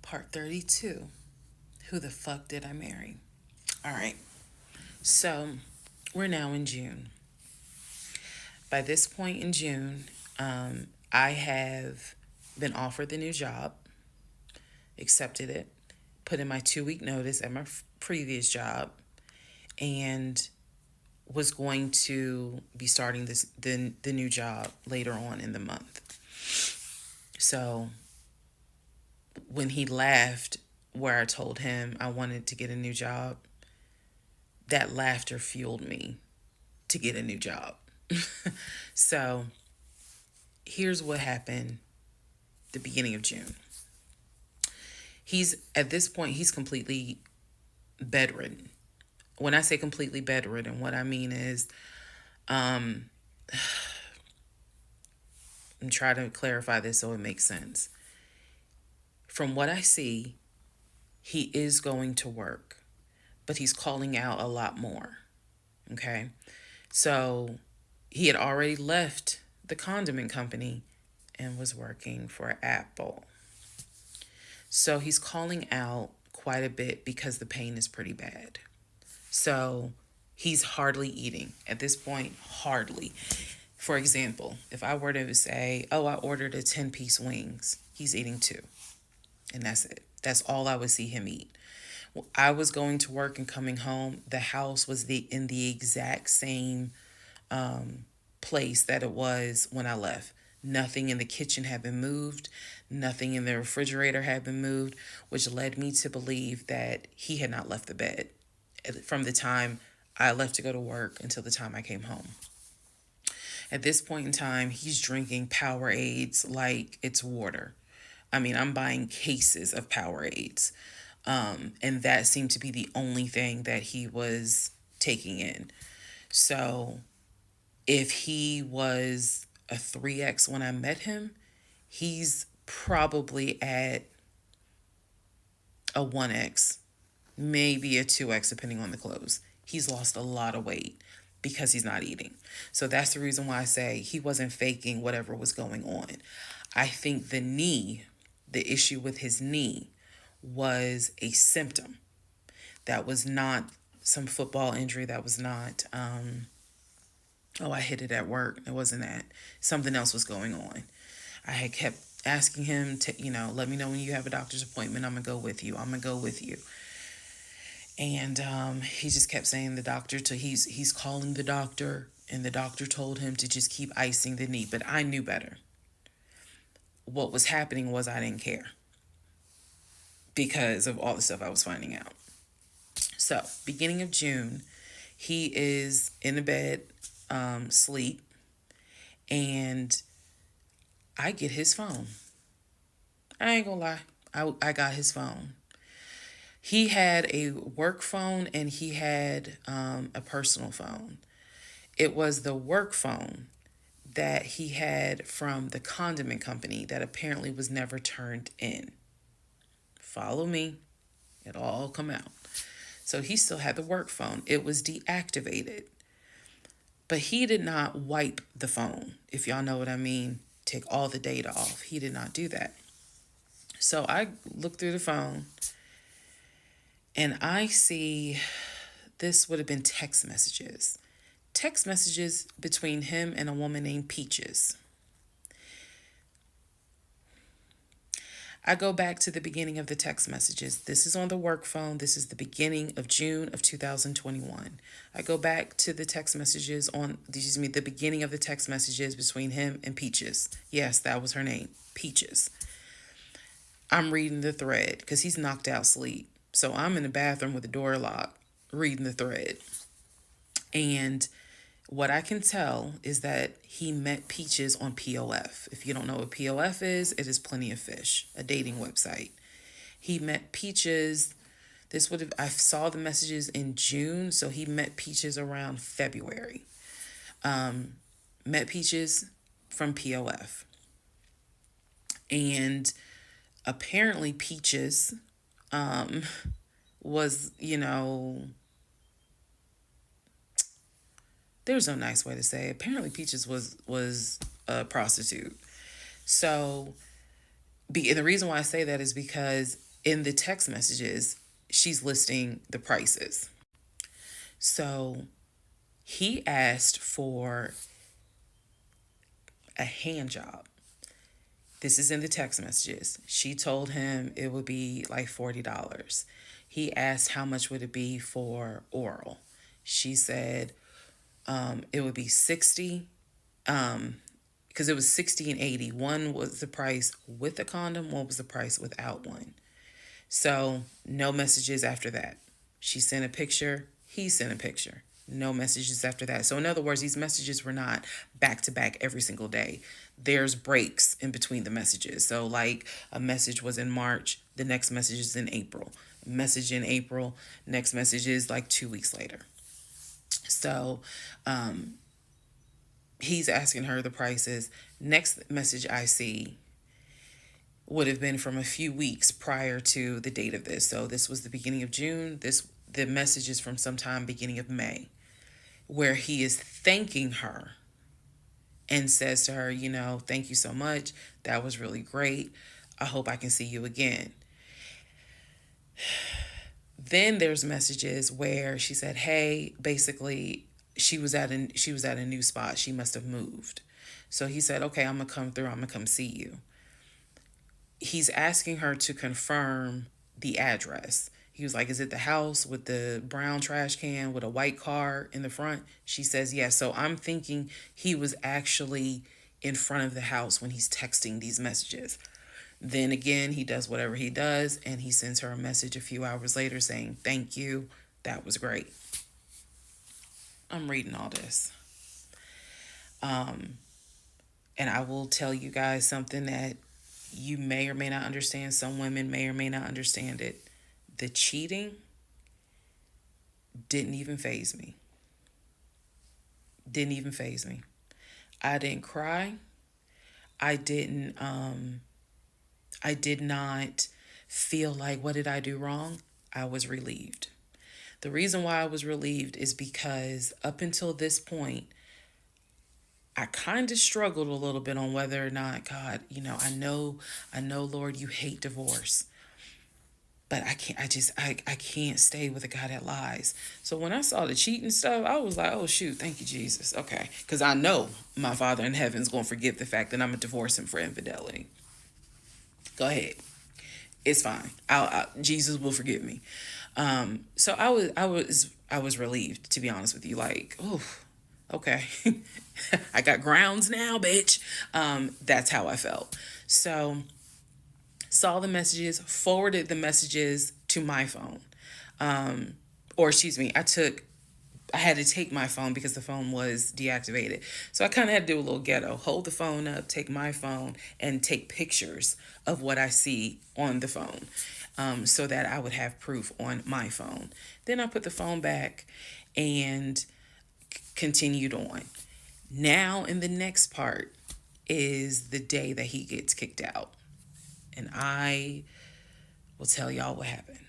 Part 32. Who the fuck did I marry? All right. So we're now in June. By this point in June, I have been offered the new job, accepted it, put in my 2 week notice at my previous job, and was going to be starting the new job later on in the month. So when he laughed, where I told him I wanted to get a new job, that laughter fueled me to get a new job. So here's what happened the beginning of June. He's at this point he's completely bedridden. When I say completely bedridden, what I mean is I'm trying to clarify this so it makes sense. From what I see, he is going to work, but he's calling out a lot more. Okay? So he had already left the condiment company and was working for Apple. So he's calling out quite a bit because the pain is pretty bad. So he's hardly eating. At this point, hardly. For example, if I were to say, oh, I ordered a 10-piece wings, he's eating two. And that's it. That's all I would see him eat. I was going to work and coming home. The house was in the exact same place that it was when I left. Nothing in the kitchen had been moved. Nothing in the refrigerator had been moved, which led me to believe that he had not left the bed from the time I left to go to work until the time I came home. At this point in time, he's drinking Powerades like it's water. I mean, I'm buying cases of Powerades. And that seemed to be the only thing that he was taking in. So if he was a 3X when I met him, he's probably at a 1X, maybe a 2X, depending on the clothes. He's lost a lot of weight because he's not eating. So that's the reason why I say he wasn't faking whatever was going on. I think the issue with his knee was a symptom. That was not some football injury. That was not, I hit it at work. It wasn't that. Something else was going on. I had kept asking him to, let me know when you have a doctor's appointment. I'm going to go with you. I'm going to go with you. And he just kept saying the doctor, he's calling the doctor, and the doctor told him to just keep icing the knee. But I knew better. What was happening was I didn't care because of all the stuff I was finding out. So, beginning of June, he is in the bed, sleep, and I get his phone. I ain't gonna lie. I got his phone. He had a work phone and he had a personal phone. It was the work phone that he had from the condiment company that apparently was never turned in. Follow me. It'll all come out. So he still had the work phone. It was deactivated. But he did not wipe the phone, if y'all know what I mean. Take all the data off. He did not do that. So I look through the phone and I see this would have been text messages. Text messages between him and a woman named Peaches. I go back to the beginning of the text messages. This is on the work phone. This is the beginning of June of 2021. I go back to the text messages the beginning of the text messages between him and Peaches. Yes, that was her name, Peaches. I'm reading the thread because he's knocked out sleep. So I'm in the bathroom with the door locked, reading the thread. And what I can tell is that he met Peaches on POF. If you don't know what POF is, it is Plenty of Fish, a dating website. He met Peaches. I saw the messages in June, so he met Peaches around February. Met Peaches from POF. And apparently Peaches was, there's no nice way to say it. Apparently Peaches was a prostitute. So, and the reason why I say that is because In the text messages, she's listing the prices. So he asked for a hand job. This is in the text messages. She told him it would be like $40. He asked how much would it be for oral. She said it would be 60, because it was 60 and 80. One was the price with the condom, one was the price without one. So no messages after that. She sent a picture, he sent a picture. No messages after that. So in other words, these messages were not back to back every single day. There's breaks in between the messages. So like a message was in March, the next message is in April. Message in April, next message is like 2 weeks later. So he's asking her the prices. Next message I see would have been from a few weeks prior to the date of this. So this was the beginning of June. The message is from sometime beginning of May, where he is thanking her and says to her, thank you so much. That was really great. I hope I can see you again. Then there's messages where she said, hey, basically she was at a new spot. She must have moved. So he said, okay, I'm going to come through. I'm going to come see you. He's asking her to confirm the address. He was like, is it the house with the brown trash can with a white car in the front? She says, yes. So I'm thinking he was actually in front of the house when he's texting these messages. Then again, he does whatever he does, and he sends her a message a few hours later saying, thank you. That was great. I'm reading all this. And I will tell you guys something that you may or may not understand. Some women may or may not understand it. The cheating didn't even faze me. Didn't even faze me. I didn't cry. I did not feel like, what did I do wrong? I was relieved. The reason why I was relieved is because up until this point, I kind of struggled a little bit on whether or not, God, I know, Lord, you hate divorce. But I can't stay with a guy that lies. So when I saw the cheating stuff, I was like, oh, shoot, thank you, Jesus. Okay. Because I know my Father in heaven is going to forgive the fact that I'm going to divorce him for infidelity. Go ahead. It's fine. Jesus will forgive me. So I was relieved, to be honest with you. Like, oh, okay. I got grounds now, bitch. That's how I felt. So saw the messages, forwarded the messages to my phone. Or excuse me, I had to take my phone because the phone was deactivated. So I kind of had to do a little ghetto. Hold the phone up, take my phone, and take pictures of what I see on the phone, so that I would have proof on my phone. Then I put the phone back and continued on. Now in the next part is the day that he gets kicked out. And I will tell y'all what happened.